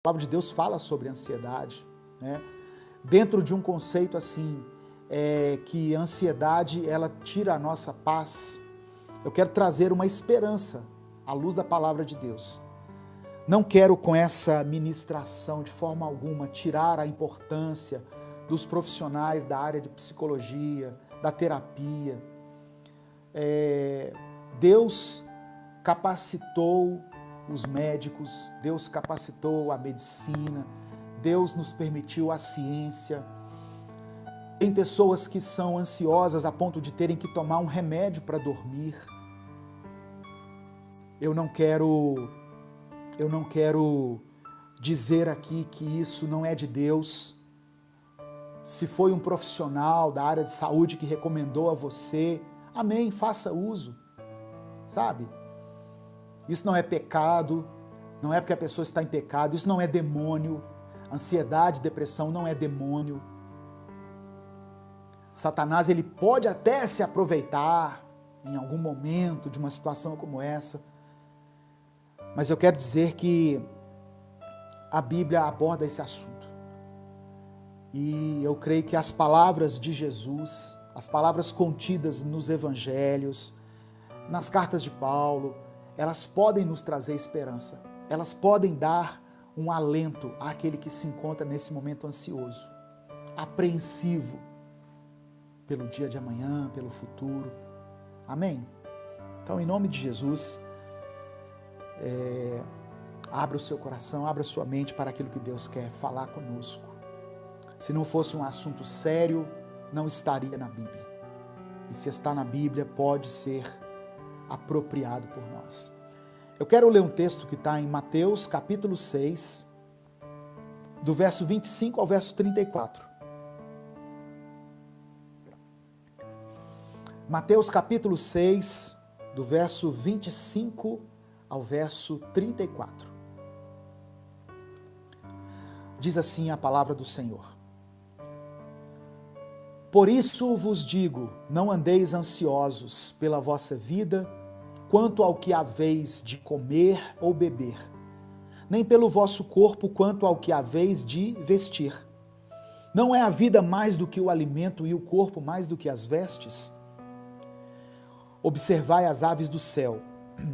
palavra de Deus fala sobre ansiedade, né? Dentro de um conceito assim, que a ansiedade ela tira a nossa paz, eu quero trazer uma esperança à luz da palavra de Deus. Não quero com essa ministração de forma alguma tirar a importância dos profissionais da área de psicologia, da terapia. Deus capacitou os médicos, Deus capacitou a medicina, Deus nos permitiu a ciência. Tem pessoas que são ansiosas a ponto de terem que tomar um remédio para dormir. Eu não quero dizer aqui que isso não é de Deus. Se foi um profissional da área de saúde que recomendou a você, amém, faça uso, sabe? Isso não é pecado, não é porque a pessoa está em pecado, isso não é demônio. Ansiedade, depressão não é demônio. Satanás, ele pode até se aproveitar em algum momento de uma situação como essa, mas eu quero dizer que a Bíblia aborda esse assunto. E eu creio que as palavras de Jesus, as palavras contidas nos evangelhos, nas cartas de Paulo, elas podem nos trazer esperança. Elas podem dar um alento àquele que se encontra nesse momento ansioso, apreensivo pelo dia de amanhã, pelo futuro. Amém? Então, em nome de Jesus, abra o seu coração, abra a sua mente para aquilo que Deus quer falar conosco. Se não fosse um assunto sério, não estaria na Bíblia. E se está na Bíblia, pode ser apropriado por nós. Eu quero ler um texto que está em Mateus capítulo 6, do verso 25 ao verso 34. Mateus capítulo 6, do verso 25 ao verso 34. Diz assim a palavra do Senhor. Por isso vos digo, não andeis ansiosos pela vossa vida, quanto ao que haveis de comer ou beber, nem pelo vosso corpo quanto ao que haveis de vestir. Não é a vida mais do que o alimento e o corpo mais do que as vestes? Observai as aves do céu,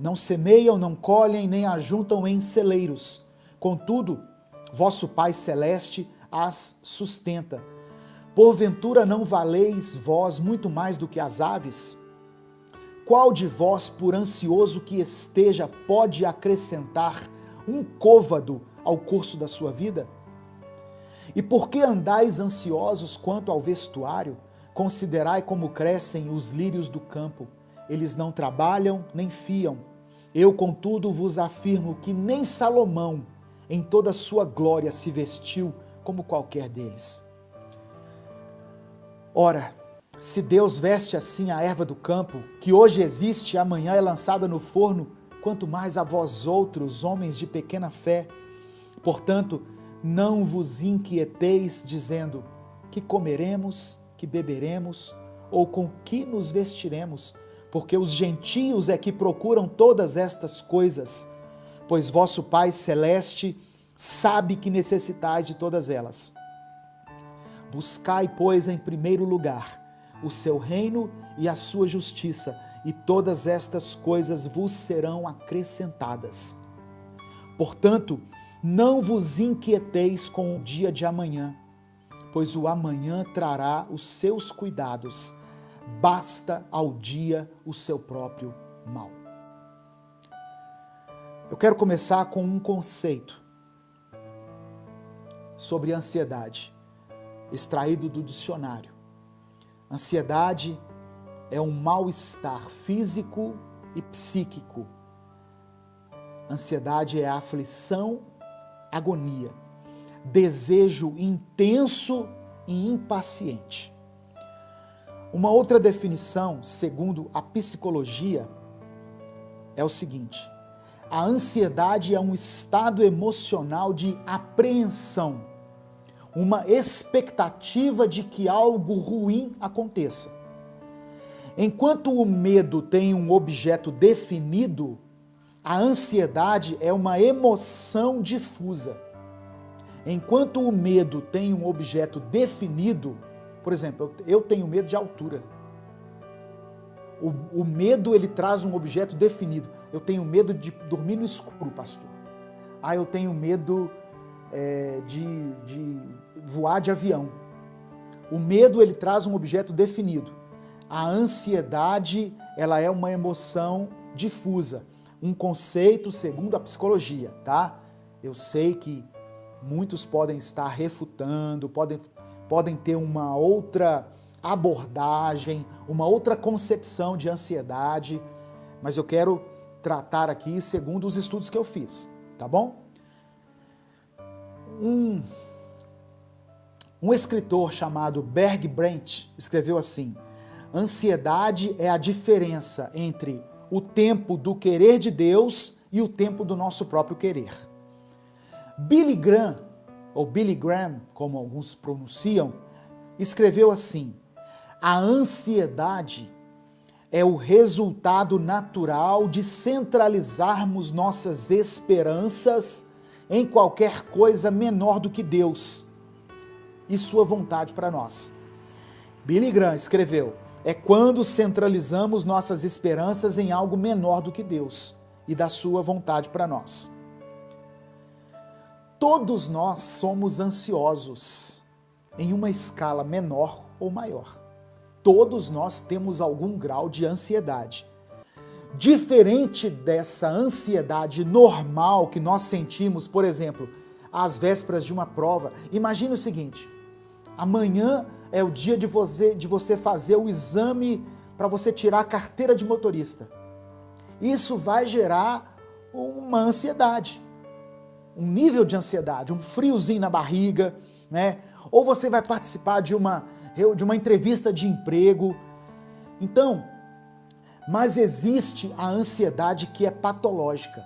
não semeiam, não colhem, nem ajuntam em celeiros, contudo, vosso Pai Celeste as sustenta. Porventura não valeis vós muito mais do que as aves? Qual de vós, por ansioso que esteja, pode acrescentar um côvado ao curso da sua vida? E por que andais ansiosos quanto ao vestuário? Considerai como crescem os lírios do campo. Eles não trabalham nem fiam. Eu, contudo, vos afirmo que nem Salomão, em toda a sua glória, se vestiu como qualquer deles. Ora, se Deus veste assim a erva do campo, que hoje existe e amanhã é lançada no forno, quanto mais a vós outros, homens de pequena fé. Portanto, não vos inquieteis, dizendo, que comeremos, que beberemos, ou com que nos vestiremos, porque os gentios é que procuram todas estas coisas, pois vosso Pai Celeste sabe que necessitais de todas elas. Buscai, pois, em primeiro lugar o seu reino e a sua justiça, e todas estas coisas vos serão acrescentadas. Portanto, não vos inquieteis com o dia de amanhã, pois o amanhã trará os seus cuidados. Basta ao dia o seu próprio mal. Eu quero começar com um conceito sobre ansiedade, extraído do dicionário. Ansiedade é um mal-estar físico e psíquico. Ansiedade é aflição, agonia, desejo intenso e impaciente. Uma outra definição, segundo a psicologia, é o seguinte: a ansiedade é um estado emocional de apreensão, uma expectativa de que algo ruim aconteça. Enquanto o medo tem um objeto definido, a ansiedade é uma emoção difusa. Enquanto o medo tem um objeto definido, por exemplo, eu tenho medo de altura. O medo, ele traz um objeto definido. Eu tenho medo de dormir no escuro, pastor. Eu tenho medo de voar de avião. O medo, ele traz um objeto definido. A ansiedade, ela é uma emoção difusa, um conceito segundo a psicologia, tá? Eu sei que muitos podem estar refutando, podem ter uma outra abordagem, uma outra concepção de ansiedade, mas eu quero tratar aqui segundo os estudos que eu fiz, tá bom? Um escritor chamado Berg Brent escreveu assim: ansiedade é a diferença entre o tempo do querer de Deus e o tempo do nosso próprio querer. Billy Graham, ou Billy Graham, como alguns pronunciam, escreveu assim: a ansiedade é o resultado natural de centralizarmos nossas esperanças em qualquer coisa menor do que Deus e sua vontade para nós. Billy Graham escreveu: é quando centralizamos nossas esperanças em algo menor do que Deus e da sua vontade para nós. Todos nós somos ansiosos em uma escala menor ou maior. Todos nós temos algum grau de ansiedade. Diferente dessa ansiedade normal que nós sentimos, por exemplo, às vésperas de uma prova. Imagine o seguinte: amanhã é o dia de você fazer o exame para você tirar a carteira de motorista. Isso vai gerar uma ansiedade, um nível de ansiedade, um friozinho na barriga, né? Ou você vai participar de uma entrevista de emprego. Então, mas existe a ansiedade que é patológica.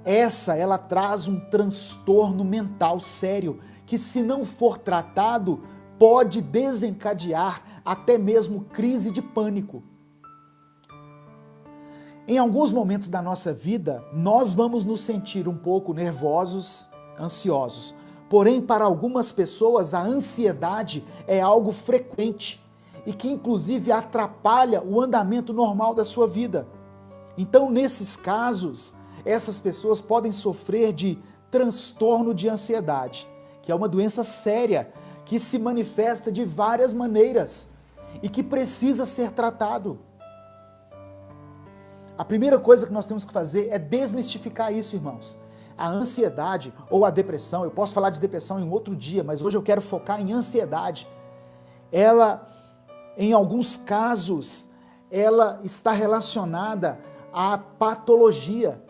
Ela traz um transtorno mental sério, que se não for tratado, pode desencadear até mesmo crise de pânico. Em alguns momentos da nossa vida, nós vamos nos sentir um pouco nervosos, ansiosos. Porém, para algumas pessoas, a ansiedade é algo frequente e que inclusive atrapalha o andamento normal da sua vida. Então, nesses casos, essas pessoas podem sofrer de transtorno de ansiedade, que é uma doença séria, que se manifesta de várias maneiras e que precisa ser tratado. A primeira coisa que nós temos que fazer é desmistificar isso, irmãos. A ansiedade ou a depressão, eu posso falar de depressão em um outro dia, mas hoje eu quero focar em ansiedade. Ela, em alguns casos, ela está relacionada à patologia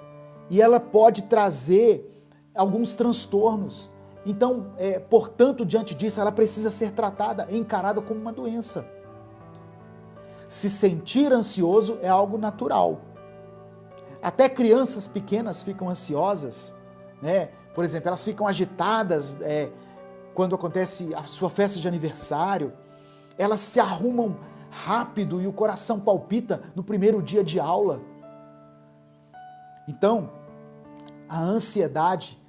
e ela pode trazer alguns transtornos. Então, portanto, diante disso, ela precisa ser tratada, encarada como uma doença. Se sentir ansioso é algo natural. Até crianças pequenas ficam ansiosas, né? Por exemplo, elas ficam agitadas quando acontece a sua festa de aniversário. Elas se arrumam rápido e o coração palpita no primeiro dia de aula. Então, a ansiedade,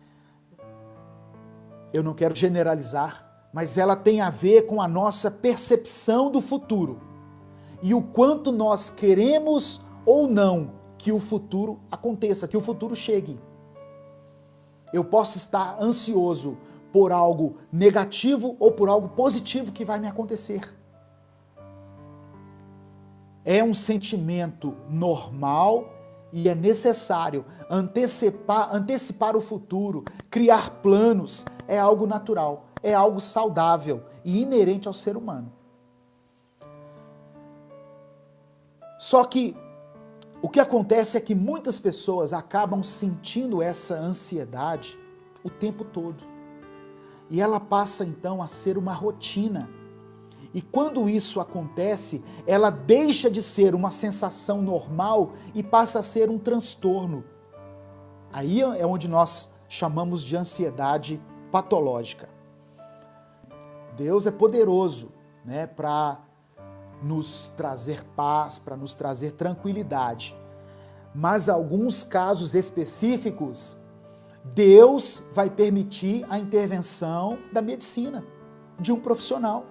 eu não quero generalizar, mas ela tem a ver com a nossa percepção do futuro e o quanto nós queremos ou não que o futuro aconteça, que o futuro chegue. Eu posso estar ansioso por algo negativo ou por algo positivo que vai me acontecer. É um sentimento normal e é necessário antecipar o futuro, criar planos, é algo natural, é algo saudável e inerente ao ser humano. Só que o que acontece é que muitas pessoas acabam sentindo essa ansiedade o tempo todo. E ela passa então a ser uma rotina. E quando isso acontece, ela deixa de ser uma sensação normal e passa a ser um transtorno. Aí é onde nós chamamos de ansiedade patológica. Deus é poderoso, né, para nos trazer paz, para nos trazer tranquilidade. Mas alguns casos específicos Deus vai permitir a intervenção da medicina, de um profissional.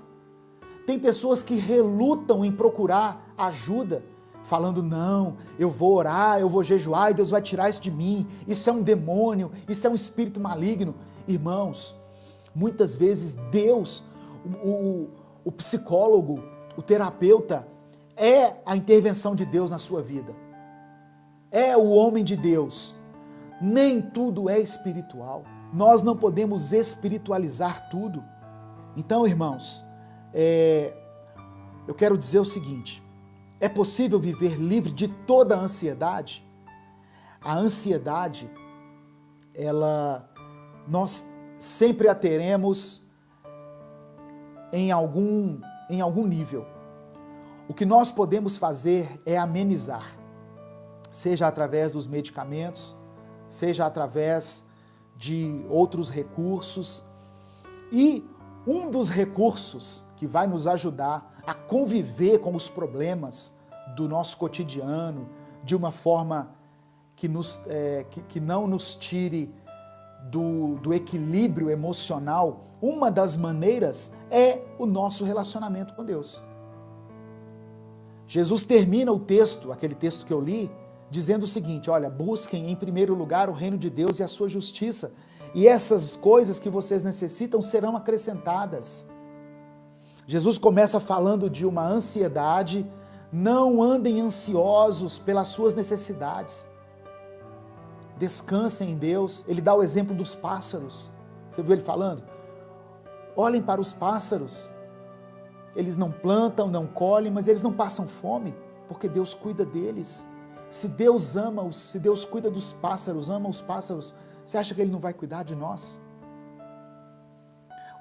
Tem pessoas que relutam em procurar ajuda, falando, não, eu vou orar, eu vou jejuar e Deus vai tirar isso de mim, isso é um demônio, isso é um espírito maligno. Irmãos, muitas vezes Deus, o psicólogo, o terapeuta, é a intervenção de Deus na sua vida. É o homem de Deus. Nem tudo é espiritual. Nós não podemos espiritualizar tudo. Então, irmãos, eu quero dizer o seguinte: é possível viver livre de toda a ansiedade? A ansiedade, nós sempre a teremos em algum nível. O que nós podemos fazer é amenizar, seja através dos medicamentos, seja através de outros recursos. E um dos recursos que vai nos ajudar a conviver com os problemas do nosso cotidiano de uma forma que não nos tire do equilíbrio emocional, uma das maneiras é o nosso relacionamento com Deus. Jesus termina o texto, aquele texto que eu li, dizendo o seguinte: olha, busquem em primeiro lugar o reino de Deus e a sua justiça, e essas coisas que vocês necessitam serão acrescentadas. Jesus começa falando de uma ansiedade. Não andem ansiosos pelas suas necessidades. Descansem em Deus. Ele dá o exemplo dos pássaros. Você viu ele falando? Olhem para os pássaros. Eles não plantam, não colhem, mas eles não passam fome, porque Deus cuida deles. Se Deus se Deus cuida dos pássaros, ama os pássaros, você acha que Ele não vai cuidar de nós?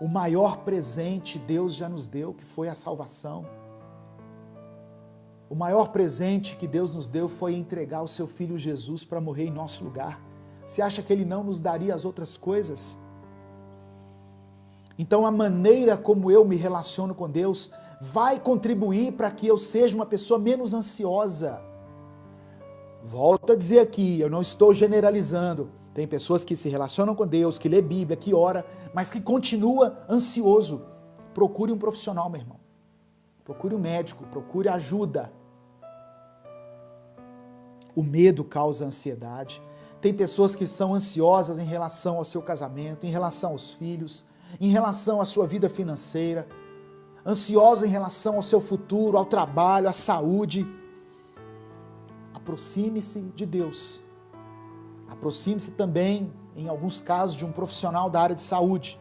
O maior presente Deus já nos deu, que foi a salvação. O maior presente que Deus nos deu foi entregar o seu Filho Jesus para morrer em nosso lugar. Você acha que Ele não nos daria as outras coisas? Então a maneira como eu me relaciono com Deus vai contribuir para que eu seja uma pessoa menos ansiosa. Volto a dizer aqui, eu não estou generalizando. Tem pessoas que se relacionam com Deus, que lê Bíblia, que ora, mas que continua ansioso. Procure um profissional, meu irmão. Procure um médico, procure ajuda. O medo causa ansiedade. Tem pessoas que são ansiosas em relação ao seu casamento, em relação aos filhos, em relação à sua vida financeira, ansiosa em relação ao seu futuro, ao trabalho, à saúde. Aproxime-se de Deus. Aproxime-se também, em alguns casos, de um profissional da área de saúde.